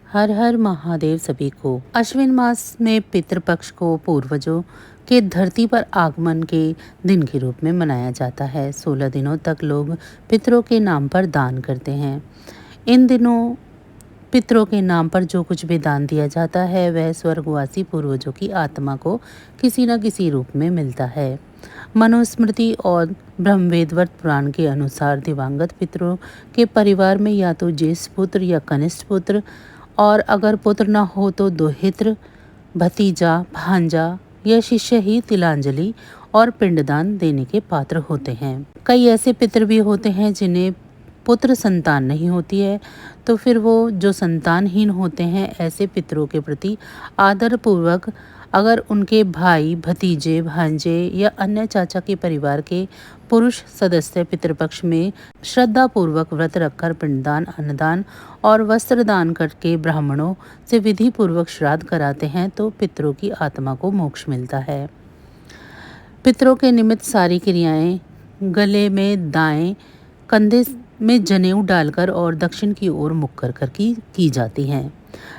हर हर महादेव सभी को। अश्विन मास में पितृपक्ष को पूर्वजों के धरती पर आगमन के दिन के रूप में मनाया जाता है। 16 दिनों तक लोग पितरों के नाम पर दान करते हैं। इन दिनों पितरों के नाम पर जो कुछ भी दान दिया जाता है वह स्वर्गवासी पूर्वजों की आत्मा को किसी न किसी रूप में मिलता है। मनुस्मृति और ब्रह्मवेदवत पुराण के अनुसार दिवंगत पितरों के परिवार में या तो ज्येष्ठ पुत्र या कनिष्ठ पुत्र, और अगर पुत्र न हो तो दोहित्र, भतीजा, भांजा या शिष्य ही तिलांजलि और पिंडदान देने के पात्र होते हैं। कई ऐसे पितर भी होते हैं जिन्हें पुत्र संतान नहीं होती है, तो फिर वो जो संतानहीन होते हैं ऐसे पितरों के प्रति आदर पूर्वक अगर उनके भाई, भतीजे, भांजे या अन्य चाचा के परिवार के पुरुष सदस्य पितृपक्ष में श्रद्धा पूर्वक व्रत रखकर पिंडदान, अन्नदान और वस्त्र दान करके ब्राह्मणों से विधि पूर्वक श्राद्ध कराते हैं तो पितरों की आत्मा को मोक्ष मिलता है। पितरों के निमित्त सारी क्रियाएं गले में दाएं कंधे में जनेऊ डालकर और दक्षिण की ओर मुख कर की जाती हैं।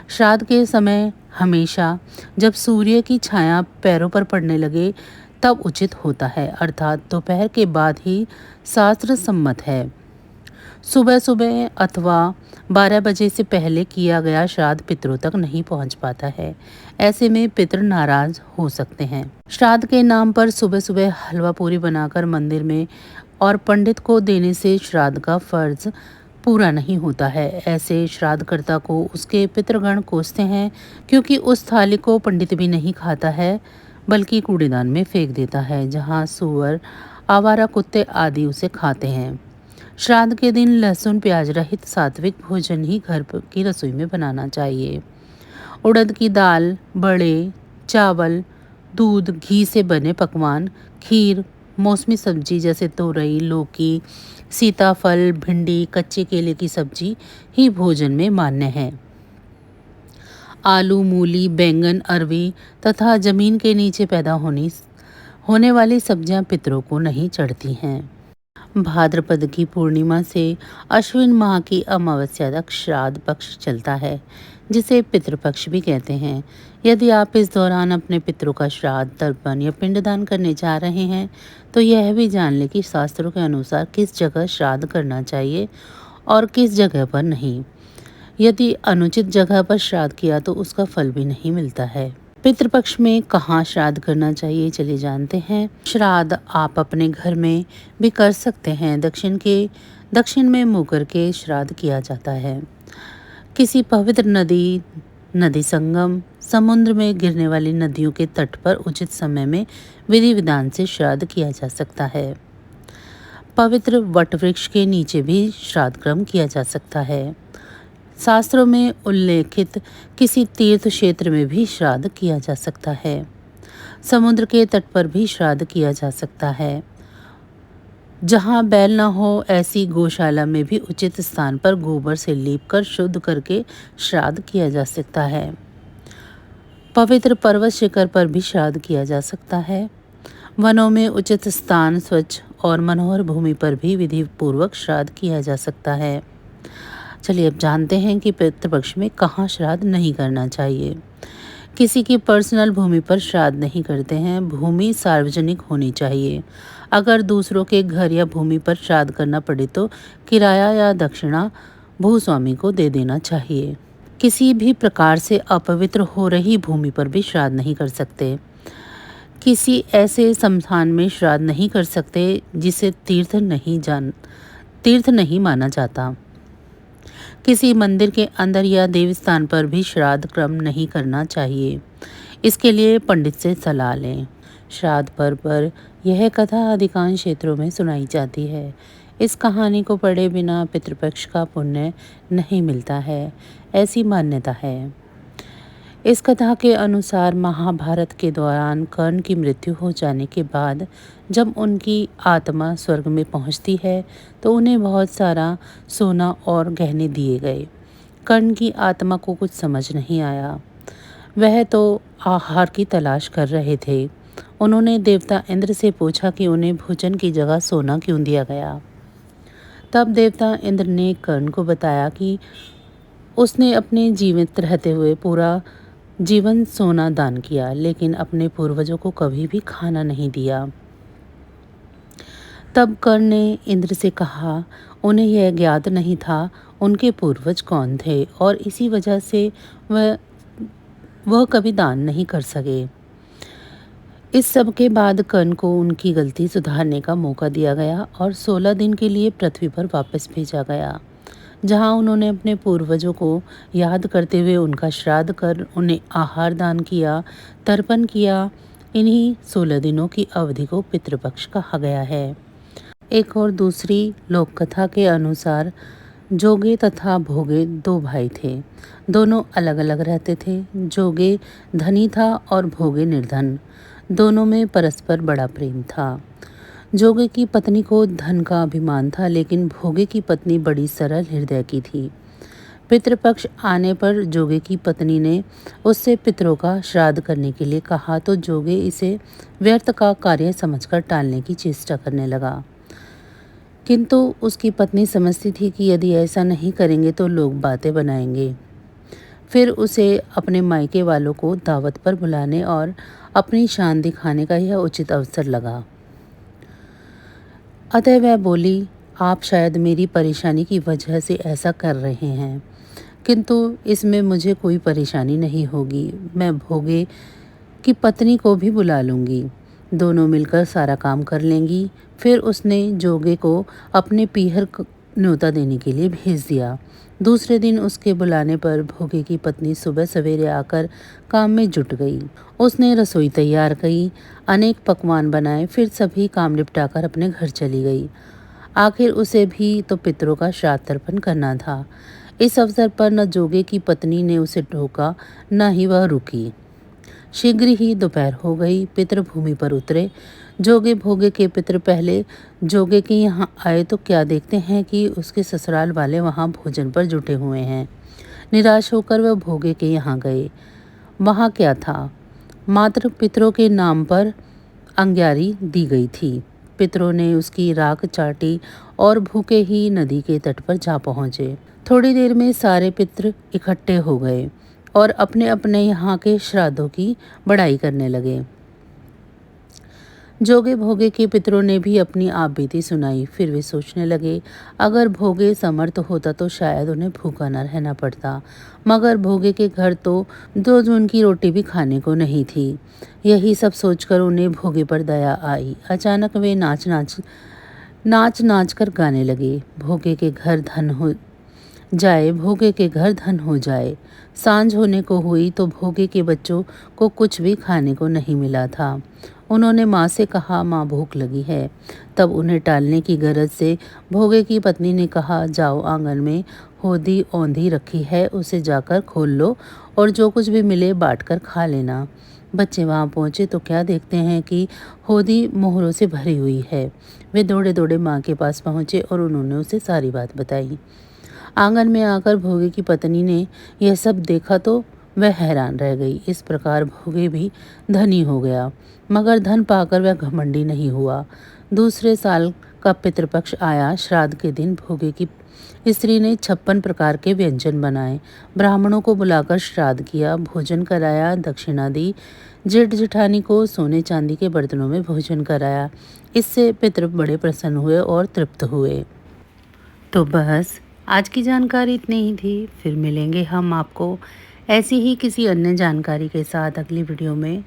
श्राद्ध के समय हमेशा जब सूर्य की छाया पैरों पर पड़ने लगे तब उचित होता है, अर्थात दोपहर के बाद ही शास्त्र सम्मत है। सुबह सुबह अथवा 12 बजे से पहले किया गया श्राद्ध पितरों तक नहीं पहुंच पाता है। ऐसे में पितर नाराज हो सकते हैं। श्राद्ध के नाम पर सुबह सुबह हलवा पूरी बनाकर मंदिर में और पंडित को देने से श्राद्ध का फर्ज पूरा नहीं होता है। ऐसे श्राद्धकर्ता को उसके पितृगण कोसते हैं, क्योंकि उस थाली को पंडित भी नहीं खाता है बल्कि कूड़ेदान में फेंक देता है, जहां सूअर, आवारा कुत्ते आदि उसे खाते हैं। श्राद्ध के दिन लहसुन प्याज रहित सात्विक भोजन ही घर की रसोई में बनाना चाहिए। उड़द की दाल, बड़े, चावल, दूध, घी से बने पकवान, खीर, मौसमी सब्जी जैसे तोरई, लौकी, सीताफल, भिंडी, कच्चे केले की सब्जी ही भोजन में मान्य है। आलू, मूली, बैंगन, अरवी तथा जमीन के नीचे पैदा होने वाली सब्जियां पितरों को नहीं चढ़ती हैं। भाद्रपद की पूर्णिमा से अश्विन माह की अमावस्या तक श्राद्ध पक्ष चलता है, जिसे पितृपक्ष भी कहते हैं। यदि आप इस दौरान अपने पितरों का श्राद्ध, तर्पण या पिंडदान करने जा रहे हैं तो यह भी जान लें कि शास्त्रों के अनुसार किस जगह श्राद्ध करना चाहिए और किस जगह पर नहीं। यदि अनुचित जगह पर श्राद्ध किया तो उसका फल भी नहीं मिलता है। पितृपक्ष में कहाँ श्राद्ध करना चाहिए, चलिए जानते हैं। श्राद्ध आप अपने घर में भी कर सकते हैं। दक्षिण में मुँह करके श्राद्ध किया जाता है। किसी पवित्र नदी संगम, समुद्र में गिरने वाली नदियों के तट पर उचित समय में विधि विधान से श्राद्ध किया जा सकता है। पवित्र वटवृक्ष के नीचे भी श्राद्ध क्रम किया जा सकता है। शास्त्रों में उल्लेखित किसी तीर्थ क्षेत्र में भी श्राद्ध किया जा सकता है। समुद्र के तट पर भी श्राद्ध किया जा सकता है। जहाँ बैल न हो ऐसी गौशाला में भी उचित स्थान पर गोबर से लीपकर शुद्ध करके श्राद्ध किया जा सकता है। पवित्र पर्वत शिखर पर भी श्राद्ध किया जा सकता है। वनों में उचित स्थान, स्वच्छ और मनोहर भूमि पर भी विधि पूर्वक श्राद्ध किया जा सकता है। चलिए अब जानते हैं कि पितृपक्ष में कहाँ श्राद्ध नहीं करना चाहिए। किसी की पर्सनल भूमि पर श्राद्ध नहीं करते हैं। भूमि सार्वजनिक होनी चाहिए। अगर दूसरों के घर या भूमि पर श्राद्ध करना पड़े तो किराया या दक्षिणा भूस्वामी को दे देना चाहिए। किसी भी प्रकार से अपवित्र हो रही भूमि पर भी श्राद्ध नहीं कर सकते। किसी ऐसे स्मशान में श्राद्ध नहीं कर सकते जिसे तीर्थ नहीं माना जाता। किसी मंदिर के अंदर या देवस्थान पर भी श्राद्ध क्रम नहीं करना चाहिए। इसके लिए पंडित से सलाह लें। श्राद्ध पर्व पर यह कथा अधिकांश क्षेत्रों में सुनाई जाती है। इस कहानी को पढ़े बिना पितृपक्ष का पुण्य नहीं मिलता है, ऐसी मान्यता है। इस कथा के अनुसार महाभारत के दौरान कर्ण की मृत्यु हो जाने के बाद जब उनकी आत्मा स्वर्ग में पहुंचती है तो उन्हें बहुत सारा सोना और गहने दिए गए। कर्ण की आत्मा को कुछ समझ नहीं आया। वह तो आहार की तलाश कर रहे थे। उन्होंने देवता इंद्र से पूछा कि उन्हें भोजन की जगह सोना क्यों दिया गया। तब देवता इंद्र ने कर्ण को बताया कि उसने अपने जीवित रहते हुए पूरा जीवन सोना दान किया, लेकिन अपने पूर्वजों को कभी भी खाना नहीं दिया। तब कर्ण ने इंद्र से कहा, उन्हें यह ज्ञात नहीं था उनके पूर्वज कौन थे, और इसी वजह से वह कभी दान नहीं कर सके। इस सब के बाद कर्ण को उनकी गलती सुधारने का मौका दिया गया और 16 दिन के लिए पृथ्वी पर वापस भेजा गया, जहां उन्होंने अपने पूर्वजों को याद करते हुए उनका श्राद्ध कर उन्हें आहार दान किया, तर्पण किया। इन्हीं 16 दिनों की अवधि को पितृपक्ष कहा गया है। एक और दूसरी लोक कथा के अनुसार जोगे तथा भोगे दो भाई थे। दोनों अलग अलग रहते थे। जोगे धनी था और भोगे निर्धन। दोनों में परस्पर बड़ा प्रेम था। जोगे की पत्नी को धन का अभिमान था, लेकिन भोगे की पत्नी बड़ी सरल हृदय की थी। पितृपक्ष आने पर जोगे की पत्नी ने उससे पितरों का श्राद्ध करने के लिए कहा, तो जोगे इसे व्यर्थ का कार्य समझकर टालने की चेष्टा करने लगा। किंतु उसकी पत्नी समझती थी कि यदि ऐसा नहीं करेंगे तो लोग बातें बनाएंगे। फिर उसे अपने मायके वालों को दावत पर बुलाने और अपनी शान दिखाने का यह उचित अवसर लगा। अतः वह बोली, आप शायद मेरी परेशानी की वजह से ऐसा कर रहे हैं, किंतु इसमें मुझे कोई परेशानी नहीं होगी। मैं भोगे की पत्नी को भी बुला लूँगी, दोनों मिलकर सारा काम कर लेंगी। फिर उसने जोगे को अपने पीहर न्योता देने के लिए भेज दिया। दूसरे दिन उसके बुलाने पर भोगे की पत्नी सुबह सवेरे आकर काम में जुट गई। उसने रसोई तैयार की, अनेक पकवान बनाए, फिर सभी काम निपटाकर अपने घर चली गई। आखिर उसे भी तो पितरों का श्राद्ध तर्पण करना था। इस अवसर पर न जोगे की पत्नी ने उसे टोका, न ही वह रुकी। शीघ्र ही दोपहर हो गई। पितर भूमि पर उतरे। जोगे भोगे के पितर पहले जोगे के यहाँ आए तो क्या देखते हैं कि उसके ससुराल वाले वहाँ भोजन पर जुटे हुए हैं। निराश होकर वह भोगे के यहाँ गए। वहाँ क्या था, मात्र पितरों के नाम पर अंग्यारी दी गई थी। पितरों ने उसकी राख चाटी और भूखे ही नदी के तट पर जा पहुँचे। थोड़ी देर में सारे पितर इकट्ठे हो गए और अपने अपने यहाँ के श्राद्धों की बड़ाई करने लगे। जोगे भोगे के पितरों ने भी अपनी आप बीती सुनाई। फिर वे सोचने लगे, अगर भोगे समर्थ होता तो शायद उन्हें भूखा न रहना पड़ता, मगर भोगे के घर तो 2 जून की रोटी भी खाने को नहीं थी। यही सब सोचकर उन्हें भोगे पर दया आई। अचानक वे नाच नाच कर गाने लगे, भोगे के घर धन हो जाए, भोगे के घर धन हो जाए। सांझ होने को हुई तो भोगे के बच्चों को कुछ भी खाने को नहीं मिला था। उन्होंने माँ से कहा, माँ भूख लगी है। तब उन्हें टालने की गरज से भोगे की पत्नी ने कहा, जाओ आंगन में होदी औंधी रखी है, उसे जाकर खोल लो और जो कुछ भी मिले बांट कर खा लेना। बच्चे वहाँ पहुँचे तो क्या देखते हैं कि होदी मोहरों से भरी हुई है। वे दौड़े दौड़े माँ के पास पहुँचे और उन्होंने उसे सारी बात बताई। आंगन में आकर भोगे की पत्नी ने यह सब देखा तो वह हैरान रह गई। इस प्रकार भोगे भी धनी हो गया, मगर धन पाकर वह घमंडी नहीं हुआ। दूसरे साल का पितृपक्ष आया। श्राद्ध के दिन भोगे की स्त्री ने 56 प्रकार के व्यंजन बनाए, ब्राह्मणों को बुलाकर श्राद्ध किया, भोजन कराया, दक्षिणा दी। जेठ जेठानी को सोने चांदी के बर्तनों में भोजन कराया। इससे पितृ बड़े प्रसन्न हुए और तृप्त हुए। तो बस आज की जानकारी इतनी ही थी। फिर मिलेंगे हम आपको ऐसी ही किसी अन्य जानकारी के साथ अगली वीडियो में।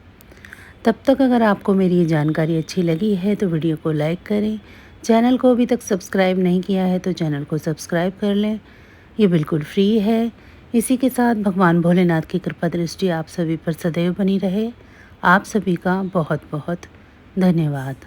तब तक अगर आपको मेरी ये जानकारी अच्छी लगी है तो वीडियो को लाइक करें। चैनल को अभी तक सब्सक्राइब नहीं किया है तो चैनल को सब्सक्राइब कर लें, ये बिल्कुल फ्री है। इसी के साथ भगवान भोलेनाथ की कृपा दृष्टि आप सभी पर सदैव बनी रहे। आप सभी का बहुत बहुत धन्यवाद।